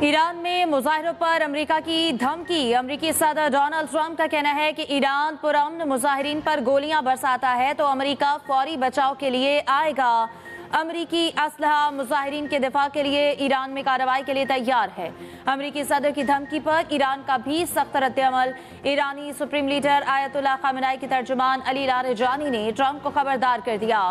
Iran में मुजाहिरों पर America की धमकी। अमेरिकी सदर डोनाल्ड ट्रंप का कहना है कि ईरान पुरअमन मुजाहिरीन पर गोलियां बरसाता है तो अमेरिका फौरी बचाव के लिए आएगा। अमेरिकी असलहा मुजाहिरीन के दिफा के लिए ईरान में कार्रवाई के लिए तैयार है। अमेरिकी सदर की धमकी पर ईरान का भी सख्त रद्द-ए-अमल। ईरानी सुप्रीम लीडर आयतुल्लाह खामेनेई के तर्जुमान अली लारिजानी ने ट्रंप को खबरदार कर दिया।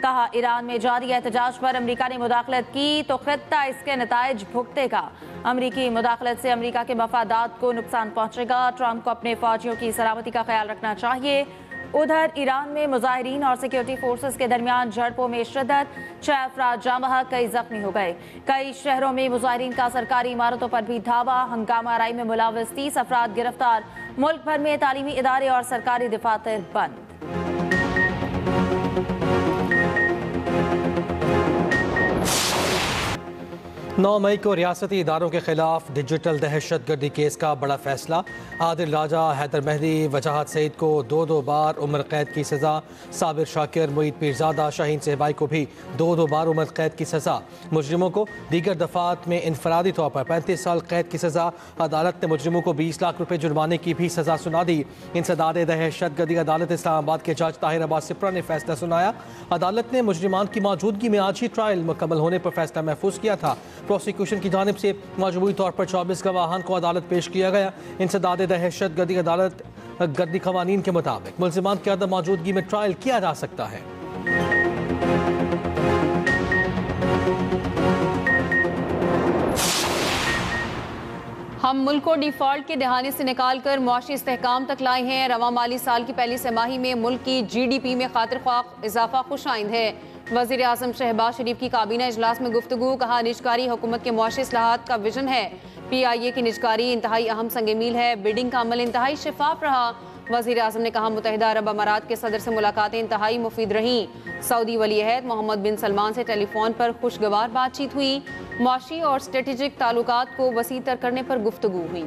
कहा, ईरान में जारी एहतजाज पर अमेरिका ने मुदाखलत की तो खित्ता इसके नताइज भुगतेगा। अमेरिकी मुदाखलत से अमेरिका के मफादात को नुकसान पहुंचेगा। ट्रंप को अपने फौजियों की सलामती का ख्याल रखना चाहिए। उधर ईरान में मुजाहिरीन और सिक्योरिटी फोर्सेस के दरमियान झड़पों में शिद्दत। 6 अफराद जाँ बहक, कई जख्मी हो गए। कई शहरों में मुजाहिरीन का सरकारी इमारतों पर भी धावा। हंगामा आराई में मुलव्वस 30 अफराद गिरफ्तार। मुल्क भर में तालीमी इदारे और सरकारी दफातर बंद। 9 मई को रियासती इदारों के खिलाफ डिजिटल दहशत गर्दी केस का बड़ा फैसला। आदिल राजा, हैदर मेहदी, वजाहत सईद को 2-2 बार उम्र कैद की सज़ा। साबिर शाकिर, मुईद पीरजादा, शाहीन सहबाई को भी 2-2 बार उम्र कैद की सज़ा। मुजरिमों को दीगर दफात में इनफरादी तौर पर 35 साल कैद की सज़ा। अदालत ने मुजरिमों को 20 लाख रुपये जुर्माने की भी सज़ा सुना दी। इंसदाद दहशत गर्दी अदालत इस्लामाबाद के जज ताहिर अब्बास सिप्रा ने फैसला सुनाया। अदालत ने मुजरिमान की मौजूदगी में आज ही ट्रायल मुकम्मल होने पर फैसला महफूज किया था। प्रोसिक्यूशन की जानिब से मजबूरी तौर पर 24 गवाहान को अदालत पेश किया गया। इंसदाद दहशत गर्दी अदालत गर्दी कवानीन के मुताबिक मुल्ज़िमान की अदम मौजूदगी में ट्रायल किया जा सकता है। हम मुल्क को डिफॉल्ट के दहाने से निकाल कर मुआशी इस्तेहकाम तक लाए हैं। रवा माली साल की पहली तिमाही में मुल्क की GDP में खातिर ख्वाह इजाफा खुश आइंद है। वज़ीर आज़म शहबाज शरीफ की काबीना इजलास में गुफ्तगू। कहा, निजकारी हुकूमत के मुआशी इस्लाहात का विजन है। PIA की निजकारी इंतहाई अहम संग मील है। बिडिंग का अमल इंतहाई शफाफ रहा। वज़ीर आज़म ने कहा, मुत्तहिदा अरब अमारात के सदर से मुलाकातें इंतहाई मुफीद रहीं। सऊदी वली अहद मोहम्मद बिन सलमान से टेलीफोन पर खुशगवार बातचीत हुई। मुआशी और स्ट्रेटेजिक ताल्लुकात को वसी तर करने पर गुफ्तगू हुई।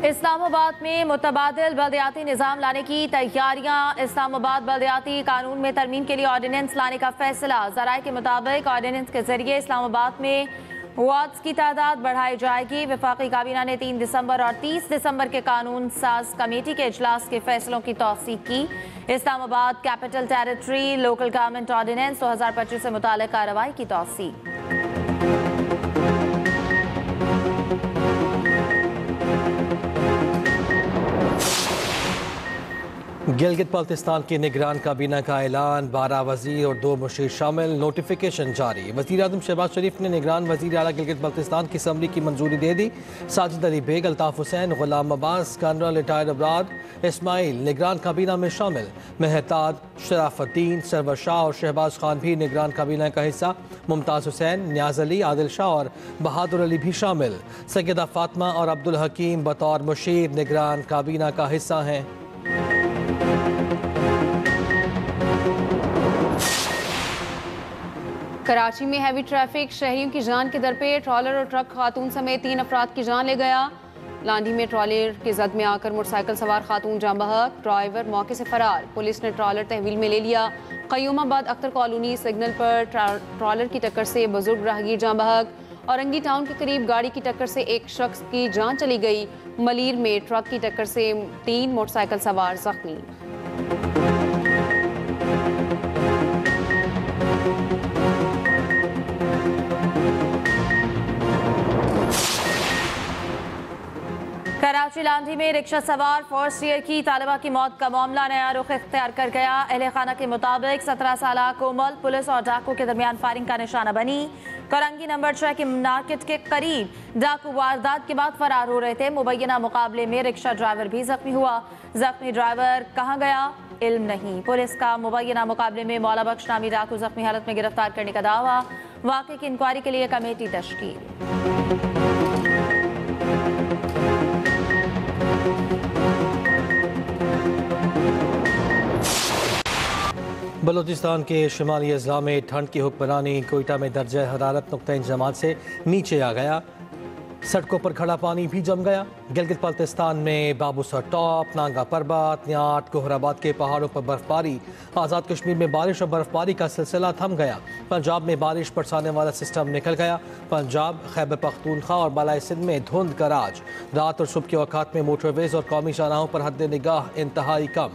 इस्लामाबाद में मुतबादिल बलदियाती निज़ाम लाने की तैयारियां। इस्लामाबाद बलदियाती कानून में तरमीम के लिए ऑर्डिनेंस लाने का फैसला। ज़राए के मुताबिक ऑर्डिनेंस के जरिए इस्लामाबाद में वार्ड्स की तादाद बढ़ाई जाएगी। वफाकी काबीना ने 3 दिसंबर और 30 दिसंबर के कानून साज कमेटी के इजलास के फैसलों की तौसीक की। Islamabad capital territory local government ordinance 2025 से मुताल्लिक़ कार्रवाई की तौसीक। गिलगित बल्तिस्तान की निगरान काबीना का ऐलान। 12 वजीर और 2 मुशीर शामिल। नोटिफिकेशन जारी। वज़ीर आज़म शहबाज शरीफ ने निगरान वज़ीर आला गिलगित बल्तिस्तान की असम्बली की मंजूरी दे दी। साजिद अली बेग, अल्ताफ़ हुसैन, गुलाम अब्बास, कर्नल रिटायर्ड अबराद इस्माइल निगरान काबीना में शामिल। मेहताज, शराफुद्दीन, सरवर शाह और शहबाज खान भी निगरान काबीना का हिस्सा। मुमताज़ हुसैन, न्याज अली, आदिल शाह और बहादुर अली भी शामिल। सैयदा फातिमा और अब्दुल हकीम बतौर मुशीर निगरान काबीना का हिस्सा हैं। कराची में हैवी ट्रैफिक, शहरियों की जान के दर पे। ट्रॉलर और ट्रक खातून समेत 3 अफराद की जान ले गया। लांडी में ट्रॉलर की जद में आकर मोटरसाइकिल सवार खातून जाँ बहक, ड्राइवर मौके से फरार। पुलिस ने ट्रॉलर तहवील में ले लिया। क़य्यूमाबाद अख्तर कॉलोनी सिग्नल पर ट्रॉलर की टक्कर से बुजुर्ग राहगीर जाँ बहक। औरंगी टाउन के करीब गाड़ी की टक्कर से एक शख्स की जान चली गई। मलीर में ट्रक की टक्कर से 3 मोटरसाइकिल सवार जख्मी। कराची लांडी में रिक्शा सवार फर्स्ट ईयर की तालिबा की मौत का मामला नया रुख इख्तियार कर गया। अहले खाना के मुताबिक 17 साल कोमल पुलिस और डाकू के दरमियान फायरिंग का निशाना बनी। करंगी नंबर 6 के मार्केट के करीब डाकू वारदात के बाद फरार हो रहे थे। मुबैना मुकाबले में रिक्शा ड्राइवर भी जख्मी हुआ। जख्मी ड्राइवर कहाँ गया इल्म नहीं। पुलिस का मुबैना मुकाबले में मौला बख्श नामी डाकू जख्मी हालत में गिरफ्तार करने का दावा। वाक़े की इंक्वायरी के लिए कमेटी तश्कील। बलूचिस्तान के शुमाली अजला में ठंड की हुक्मरानी। कोयटा में दर्जा हरारत नुक्ता इंजमात से नीचे आ गया। सड़कों पर खड़ा पानी भी जम गया। गिलगित बल्तिस्तान में बाबूसर टॉप, नांगा पर्वत, न्याट, कोहराबाद के पहाड़ों पर बर्फबारी। आज़ाद कश्मीर में बारिश और बर्फबारी का सिलसिला थम गया। पंजाब में बारिश बरसाने वाला सिस्टम निकल गया। पंजाब, खैबर पख्तूनख्वा और बालाई सिंध में धुंध का राज। रात और सुबह के औकात में मोटरवेज और कौमी शाहराहों पर हद निगाह इंतहाई कम।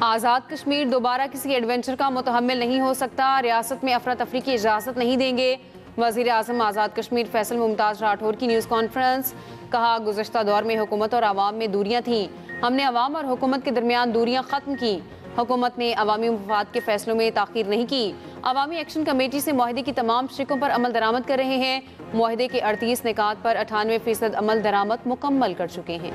आज़ाद कश्मीर दोबारा किसी एडवेंचर का मुतहम्मिल नहीं हो सकता। रियासत में अफरा तफरी की इजाज़त नहीं देंगे। वज़ीर आज़म आज़ाद कश्मीर फैसल मुमताज़ राठौर की न्यूज़ कॉन्फ्रेंस। कहा, गुज़श्ता दौर में हुकूमत और आवाम में दूरियां थीं, हमने आवाम और हुकूमत के दरमियान दूरियां ख़त्म की। हुकूमत ने अवामी मफाद के फैसलों में ताख़ीर नहीं की। अवामी एक्शन कमेटी से मुआहदे की तमाम शरीकों पर अमल दरामद कर रहे हैं। मुआहदे के 38 निकात पर 98% अमल दरामद मुकम्मल कर चुके हैं।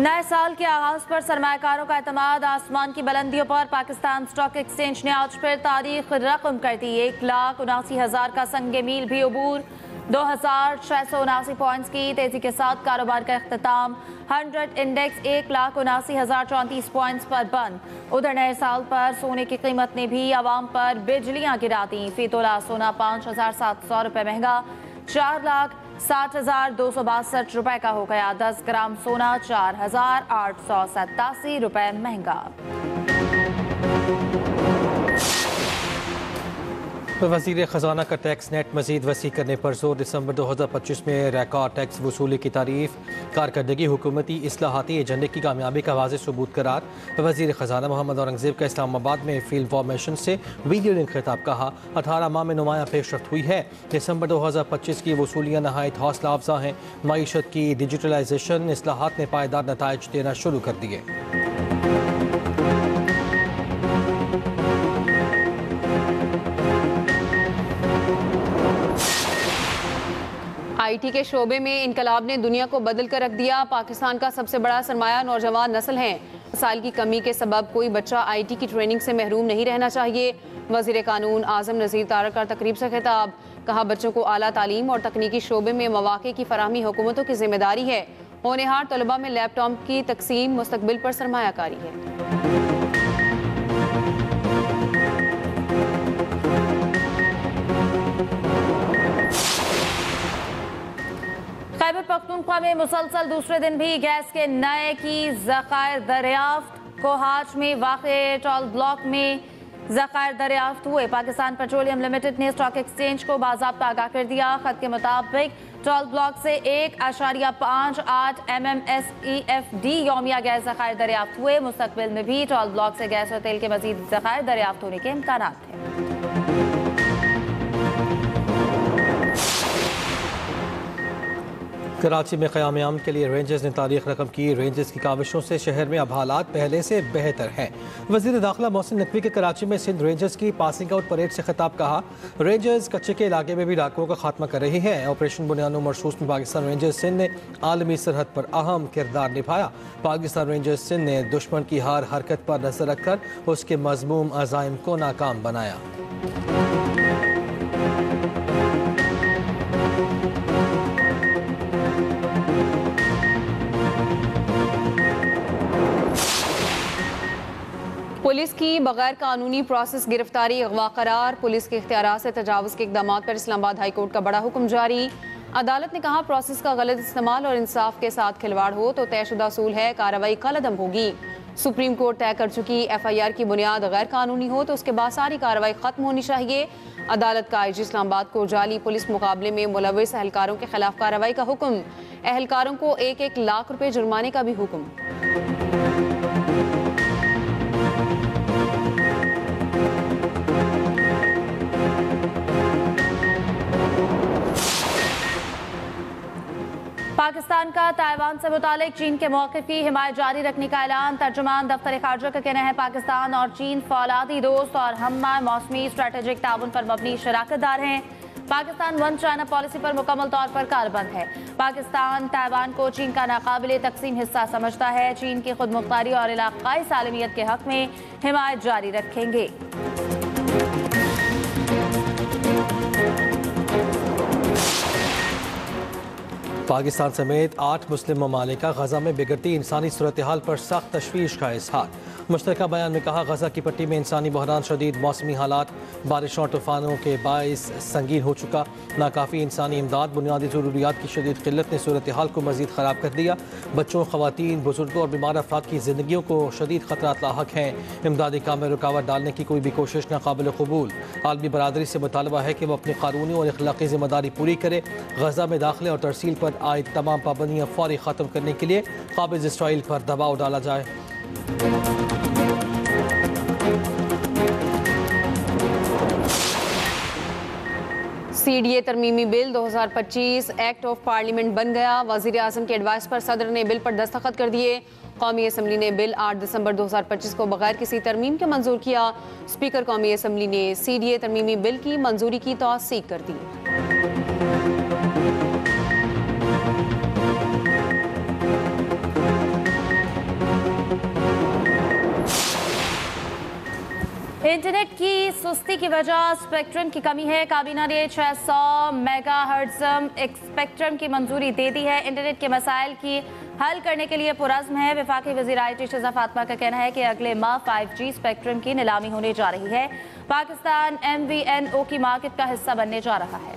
नए साल के आगाज पर सरमायाकारों का एतमाद आसमान की बुलंदियों पर। पाकिस्तान स्टॉक एक्सचेंज ने आज फिर तारीख रकम कर दी। 1,79,000 का संगे मील भी अबूर। 2,679 पॉइंट्स की तेजी के साथ कारोबार का इख्तिताम। 100 इंडेक्स 1,79,034 पॉइंट्स पर बंद। उधर नए साल पर सोने की कीमत ने भी आवाम पर बिजलियां गिरा दी। फी तोला सोना 5,700 रुपये महंगा 4,60,262 रुपए का हो गया। 10 ग्राम सोना 4,887 रुपए महंगा। वज़ीर ख़जाना का टैक्स नेट मज़ीद वसी करने पर जोर। दिसंबर 2025 में रिकॉर्ड टैक्स वसूली की तारीफ। कारकर्दगी हुकूमती इस्लाहाती एजेंडे की कामयाबी का वाज़ेह सबूत करार। वज़ीर ख़जाना मोहम्मद औरंगज़ेब का इस्लामाबाद में फील्ड फॉर्मेशन से वीडियो लिंक खिताब। कहा, 18 माह में नुमाया पेशरफ्त हुई है। दिसंबर 2025 की वसूलियाँ नहायत हौसला अफजा हैं। मईशत की डिजिटलाइजेशन इस्लाहात ने पायदार नताइज देना शुरू कर दिए। IT के शोबे में इनकलाब ने दुनिया को बदल कर रख दिया। पाकिस्तान का सबसे बड़ा सरमाया नौजवान नस्ल है। वसाइल की कमी के सबब कोई बच्चा IT की ट्रेनिंग से महरूम नहीं रहना चाहिए। वज़ीर कानून आज़म नज़ीर तारक का तकरीब से खिताब। कहा, बच्चों को आला तालीम और तकनीकी शोबे में मौक़े की फराहमी हुकूमतों की जिम्मेदारी है। होनहार तलबा में लैपटॉप की तकसीम मुस्तकबिल पर सरमायाकारी है। खैबर पख्तूनख्वा में मुसलसल दूसरे दिन भी गैस के नए की ज़खायर दरियाफ्त। कोहाच में वाक़े टोल ब्लॉक में ज़खायर दरियाफ्त हुए। पाकिस्तान पेट्रोलियम लिमिटेड ने स्टॉक एक्सचेंज को बाज़ाब्ता आगाह कर दिया। खत के मुताबिक टोल ब्लॉक से 1.58 MMSEFD यौमिया गैस ज़खायर दरियाफ्त हुए। मुस्तकबिल में भी टोल ब्लॉक से गैस और तेल के मज़ीद ज़खायर दरियाफ्त होने के इम्कान हैं। कराची में क़याम के लिए रेंजर्स ने तारीख रकम की। रेंजर्स की काविशों से शहर में अब हालात पहले से बेहतर हैं। वज़ीर दाखिला मोहसिन नकवी के कराची में सिंध रेंजर्स की पासिंग आउट परेड से खिताब। कहा, रेंजर्स कच्चे के इलाके में भी डाकुओं का खात्मा कर रही है। ऑपरेशन बुनियानो मरसूस में पाकिस्तान रेंजर्स सिंध ने आलमी सरहद पर अहम किरदार निभाया। पाकिस्तान रेंजर्स सिंध ने दुश्मन की हर हरकत पर नजर रखकर उसके मज़मूम अज़ाइम को नाकाम बनाया। पुलिस की बगैर कानूनी प्रोसेस गिरफ्तारी अगवा करार। पुलिस के इख्तियार से तजावुज़ के इक़दाम पर इस्लामाबाद हाई कोर्ट का बड़ा हुक्म जारी। अदालत ने कहा, प्रोसेस का गलत इस्तेमाल और इंसाफ के साथ खिलवाड़ हो तो तयशुदा असूल है, कार्रवाई कलअदम होगी। सुप्रीम कोर्ट तय कर चुकी FIR की बुनियाद गैर कानूनी हो तो उसके बाद सारी कार्रवाई खत्म होनी चाहिए। अदालत का IG इस्लामाबाद को जाली पुलिस मुकाबले में मुलविस एहलकारों के खिलाफ कार्रवाई का हुक्म। एहलकारों को 1-1 लाख रुपए जुर्माने का भी हुक्म। पाकिस्तान का ताइवान से मुतालिक चीन के मौक़िफ़ की हिमायत जारी रखने का ऐलान। तर्जुमान दफ्तर ख़ारजा का कहना है, पाकिस्तान और चीन फ़ौलादी दोस्त और हम्मा मौसमी स्ट्रेटेजिक ताउन पर मबनी शराकतदार हैं। पाकिस्तान वन चाइना पॉलिसी पर मुकम्मल तौर पर कारबंद है। पाकिस्तान ताइवान को चीन का नाकाबिले तकसीम हिस्सा समझता है। चीन की खुद मुख्तारी और इलाकाई सालमियत के हक में हिमायत जारी रखेंगे। पाकिस्तान समेत 8 मुस्लिम ममालिक का गजा में बिगड़ती इंसानी सूरत हाल पर सख्त तशवीश का इजहार। मुश्तरका बयान में कहा, गजा की पट्टी में इंसानी बहरान, शदीद मौसमी हालात, बारिशों और तूफानों के बाइस संगीन हो चुका। नाकाफ़ी इंसानी इमदाद, बुनियादी ज़रूरियात की शदीद किल्लत ने सूरत हाल को मज़ीद ख़राब कर दिया। बच्चों, ख़वातीन, बुजुर्गों और बीमार अफराद की ज़िंदगियों को शदीद ख़तरात लाहक हैं। इमदादी काम में रुकावट डालने की कोई भी कोशिश नाकाबिल क़बूल। आलमी बरादरी से मुतालबा है कि वह अपनी कानूनी और अखलाकी ज़िम्मेदारी पूरी करे। गजा में दाखिले और तरसील पर आयद तमाम पाबंदियाँ फौरी ख़त्म करने के लिए काबिज़ इसराइल पर दबाव डाला जाए। CDA तरमीमी बिल 2025 एक्ट ऑफ पार्लियामेंट बन गया। वज़ीर आज़म के एडवाइस पर सदर ने बिल पर दस्तखत कर दिए। कौमी असम्बली ने बिल 8 दिसंबर 2025 को बगैर किसी तरमीम के मंजूर किया। स्पीकर कौमी असम्बली ने CDA तरमीमी बिल की मंजूरी की तौसीक कर दी। इंटरनेट की सुस्ती की वजह स्पेक्ट्रम की कमी है। काबीना ने 600 मेगाहर्ट्ज़ स्पेक्ट्रम की मंजूरी दे दी है। इंटरनेट के मसाइल की हल करने के लिए पुरज़्म है। वफाकी वज़ीर IT शज़ा फातिमा का कहना है कि अगले माह 5G स्पेक्ट्रम की नीलामी होने जा रही है। पाकिस्तान MVNO की मार्केट का हिस्सा बनने जा रहा है।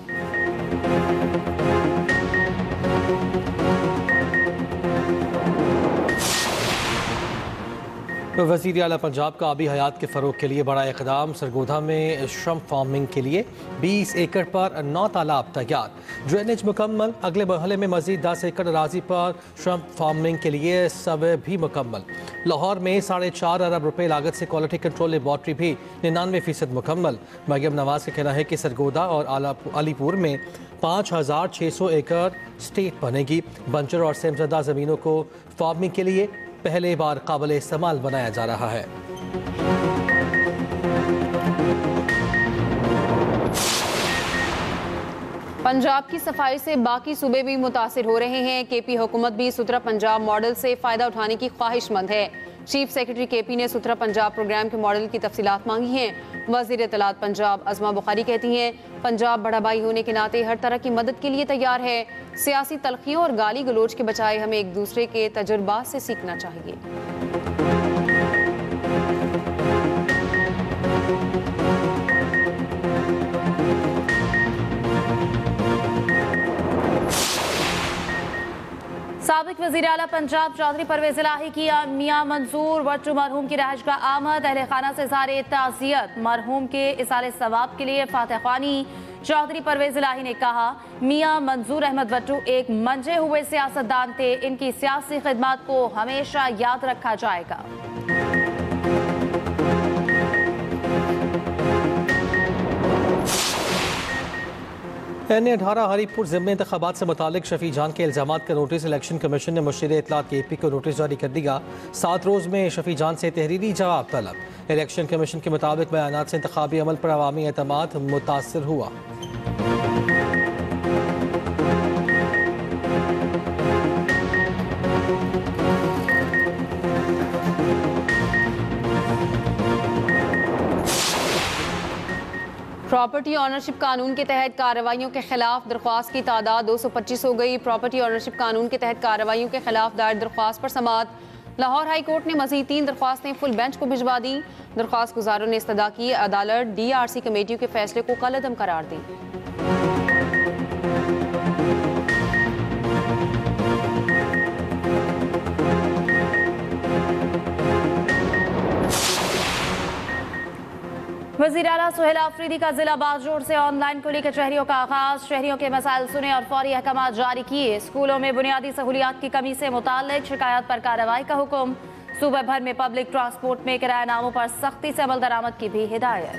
वज़ीर आला पंजाब का आबी हयात के फ़रोग के लिए बड़ा इक़दाम। सरगोधा में श्रम्प फार्मिंग के लिए 20 एकड़ पर 9 तालाब तैयार। ड्रेनेज मुकम्मल। अगले मरहले में मज़ीद 10 एकड़ अराजी पर श्रम्प फार्मिंग के लिए सर्वे भी मुकम्मल। लाहौर में 4.5 अरब रुपए लागत से क्वालिटी कंट्रोल लेबॉर्ट्री भी 99% मुकम्मल। मरियम नवाज का कहना है कि सरगोधा और अलीपुर में 5600 एकड़ स्टेट बनेगी। बंजर और सेमज़दा ज़मीनों को फार्मिंग के लिए पहले बार काबिल इस्तेमाल बनाया जा रहा है। पंजाब की सफाई से बाकी सूबे भी मुतासिर हो रहे हैं। KP हुकूमत भी सुथरा पंजाब मॉडल से फ़ायदा उठाने की ख्वाहिशमंद है। चीफ सेक्रेटरी KP ने सुथरा पंजाब प्रोग्राम के मॉडल की तफसीलात मांगी हैं। वज़ीर इत्तलात पंजाब अज़मा बुखारी कहती हैं, पंजाब बड़ा भाई होने के नाते हर तरह की मदद के लिए तैयार है। सियासी तलखियों और गाली गलोच के बजाय हमें एक दूसरे के तजुर्बात से सीखना चाहिए। साबिक वज़ीर आला पंजाब चौधरी परवेज़ इलाही की मियां मंसूर भट्टू मरहूम की रहायशगाह आमद। अहले खाना से इज़हार ताज़ियत। मरहूम के इसाले सवाब के लिए फातह ख्वानी। चौधरी परवेज़ इलाही ने कहा, मियां मंसूर अहमद भट्टू एक मंजे हुए सियासतदान थे। इनकी सियासी खिदमत को हमेशा याद रखा जाएगा। N18 हरीपुर ज़िमनी इंतखाबात से मुतालिक शफी जान के इल्ज़ामात का नोटिस इलेक्शन कमीशन ने मुशीर इत्तलात KP को नोटिस जारी कर दिया। 7 रोज़ में शफी जान से तहरीरी जवाब तलब। इलेक्शन कमीशन के मुताबिक बयानात से इंतखाबी अमल पर अवामी एतमाद मुतासर हुआ। प्रॉपर्टी ऑनरशिप कानून के तहत कार्रवाइयों के खिलाफ दरख्वास्त की तादाद 225 हो गई। प्रॉपर्टी ऑनरशिप कानून के तहत कार्रवाइयों के खिलाफ दायर दरख्वास्त पर समाअत। लाहौर हाई कोर्ट ने मजीद 3 दरख्वास्तें फुल बेंच को भिजवा दी। दरख्वास्त गुजारों ने इस्तदा की। अदालत DRC कमेटियों के फैसले को कलअदम करार दी। वज़ीर आला सुहेल आफरीदी का जिला बागजोड़ से ऑनलाइन कुली कचहरियों का आगाज। शहरियों के मसाइल सुने और फौरी अहकाम जारी किए। स्कूलों में बुनियादी सहूलियात की कमी से मुताल्लिक शिकायत पर कार्रवाई का हुक्म। सूबे भर में पब्लिक ट्रांसपोर्ट में किरायानामों पर सख्ती से अमल दरामद की भी हिदायत।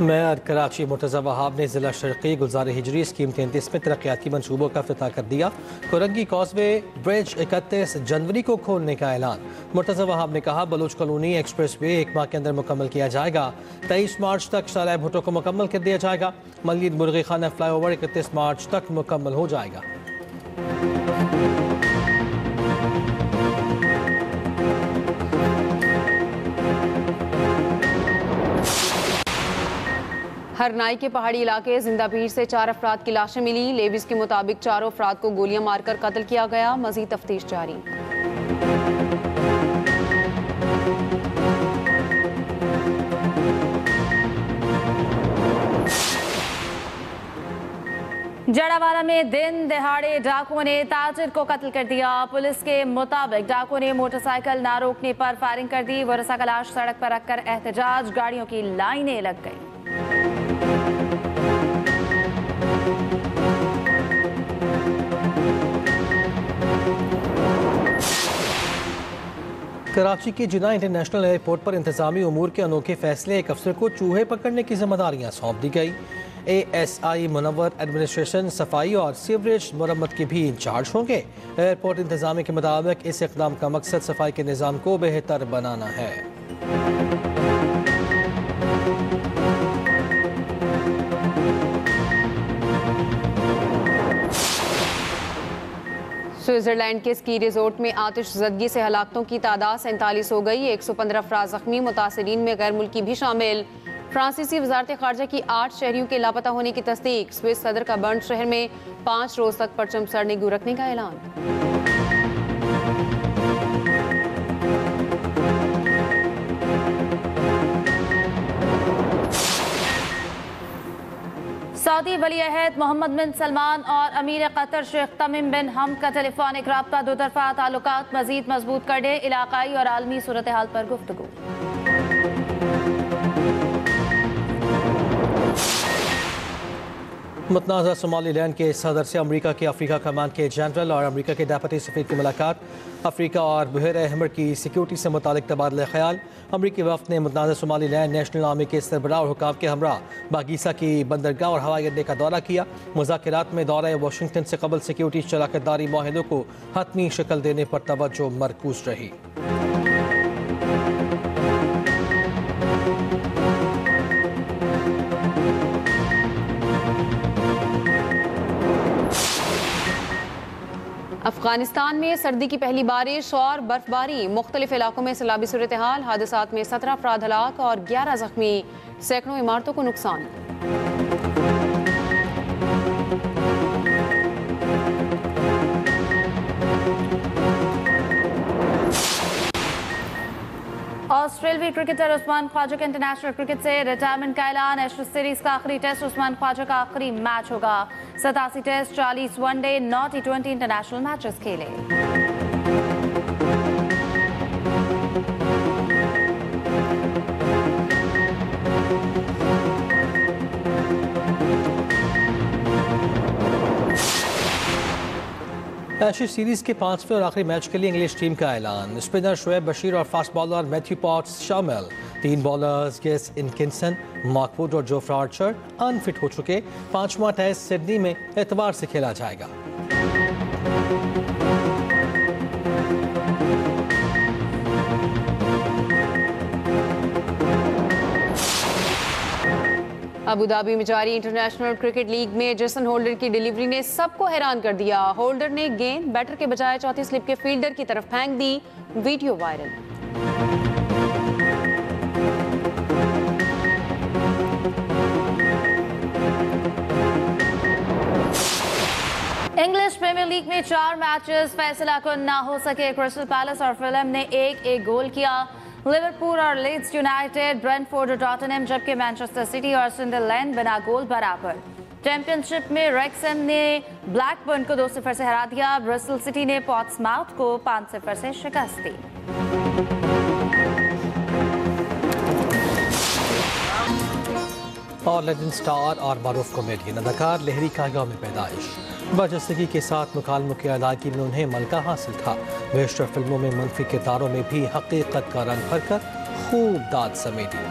मेयर कराची मुर्तज़ा वहाब ने ज़िला शर्क़ी गुलज़ार हिजरी स्कीम 33 में तरक्याती मनसूबों का इफ्तिताह कर दिया। कोरंगी कॉजवे ब्रिज 31 जनवरी को खोलने का ऐलान। मुर्तज़ा वहाब ने कहा बलूच कॉलोनी एक्सप्रेस वे 1 माह के अंदर मुकम्मल किया जाएगा। 23 मार्च तक शाला भुट्टो को मुकम्मल कर दिया जाएगा। मजीद मुर्गी खाना फ्लाईओवर 31 मार्च तक मुकम्मल हो जाएगा। हरनाई के पहाड़ी इलाके जिंदापीर से 4 अफराद की लाशें मिली। लेविस के मुताबिक 4 अफराद को गोलियां मारकर कत्ल किया गया। मजीद तफ्तीश जारी। जड़ावाला में दिन दहाड़े डाकुओं ने ताजिर को कत्ल कर दिया। पुलिस के मुताबिक डाकुओं ने मोटरसाइकिल ना रोकने पर फायरिंग कर दी। वरसा का लाश सड़क पर रखकर एहतजाज, गाड़ियों की लाइनें लग गई। कराची के जिन्ना इंटरनेशनल एयरपोर्ट पर इंतजामी उमूर के अनोखे फैसले, एक अफसर को चूहे पकड़ने की जिम्मेदारियां सौंप दी गई। ASI मुनव्वर एडमिनिस्ट्रेशन सफाई और सीवरेज मरम्मत के भी इंचार्ज होंगे। एयरपोर्ट इंतजामी के मुताबिक इस इक़दाम का मकसद सफाई के निज़ाम को बेहतर बनाना है। स्विट्जरलैंड के स्की रिजोर्ट में आतिश ज़दगी से हलाकतों की तादाद 47 हो गई। 115 अफराद जख्मी, मुतासरीन में गैर मुल्की भी शामिल। फ्रांसीसी वजारत खारजा की 8 शहरियों के लापता होने की तस्दीक। स्विस सदर का बर्न शहर में 5 रोज तक परचम सड़ने रखने का ऐलान। सऊदी वली अहद मोहम्मद बिन सलमान और अमीर कतर शेख तमीम बिन हम का टेलीफोनिक राब्ता दो तरफा ताल्लुकात मजीद मजबूत करने, इलाकाई और आलमी सूरत हाल पर गुफ्तगू। मुतनाज़ा सोमालीलैंड के सदर से अमरीका के अफ्रीका कमान के जनरल और अमरीका के डेप्यूटी सफीर की मुलाकात। अफ्रीका और बहरे अहमर की सिक्योरिटी से मुतालिक तबादला ख्याल। अमरीकी वफ़द ने मुतनाज़ा सोमालीलैंड नेशनल आर्मी के सरबराह और हुकाम के हमरा बागीसा की बंदरगाह और हवाई अड्डे का दौरा किया। मुज़ाकरात में दौरा वाशिंगटन से कबल सिक्योरिटी शराकतदारी माहिदों को हतमी शक्ल देने पर तवज्जो मरकूज रही। अफगानिस्तान में सर्दी की पहली बारिश और बर्फबारी। मुख्तलिफ इलाकों में सैलाबी सूरत हाल। हादसात में 17 अफराद हलाक और 11 जख्मी। सैकड़ों इमारतों को नुकसान। ऑस्ट्रेलियाई क्रिकेटर उस्मान ख्वाजा के इंटरनेशनल क्रिकेट से रिटायरमेंट का ऐलान। एशेज सीरीज का आखिरी टेस्ट उस्मान ख्वाजा का आखिरी मैच होगा। 87 test, 40 one day, 9 T20 international matches खेले। एशेज सीरीज के 5वें और आखिरी मैच के लिए इंग्लिश टीम का ऐलान। स्पिनर शोएब बशीर और फास्ट बॉलर मैथ्यू पॉट्स शामिल। 3 बॉलर्स गेस इनकिंसन, मार्क वुड और जोफ्रा आर्चर अनफिट हो चुके। 5वां टेस्ट सिडनी में एतवार से खेला जाएगा। अबू धाबी में जारी इंटरनेशनल क्रिकेट लीग में जेसन होल्डर की डिलीवरी ने सबको हैरान कर दिया। होल्डर ने गेंद बैटर के बजाय चौथी स्लिप के फील्डर की तरफ फेंक दी। Video viral. English premier league में 4 मैचेस फैसला कुन ना हो सके। क्रिस्टल पैलेस और फुलहैम ने 1-1 गोल किया। लिवरपूल और लीड्स यूनाइटेड, ब्रेंटफोर्ड और टॉटनहम, जबकि मैनचेस्टर सिटी और सनडरलैंड बिना गोल बराबर। चैंपियनशिप में रेक्सहैम ने ब्लैकबर्न को 2-0 से हरा दिया। ब्रिस्टल सिटी ने पोर्ट्समाउथ को 5-0 से शिकस्त दी। और लेजेंड स्टार और मारूफ कॉमेडियन अदाकार लहरी का यौम पैदाइश। बरजस्तगी के साथ मुकालमों की अदायगी में उन्हें मलका हासिल था। बेशतर फिल्मों में मनफी किरदारों में भी हकीकत का रंग भरकर खूब दाद समेटी।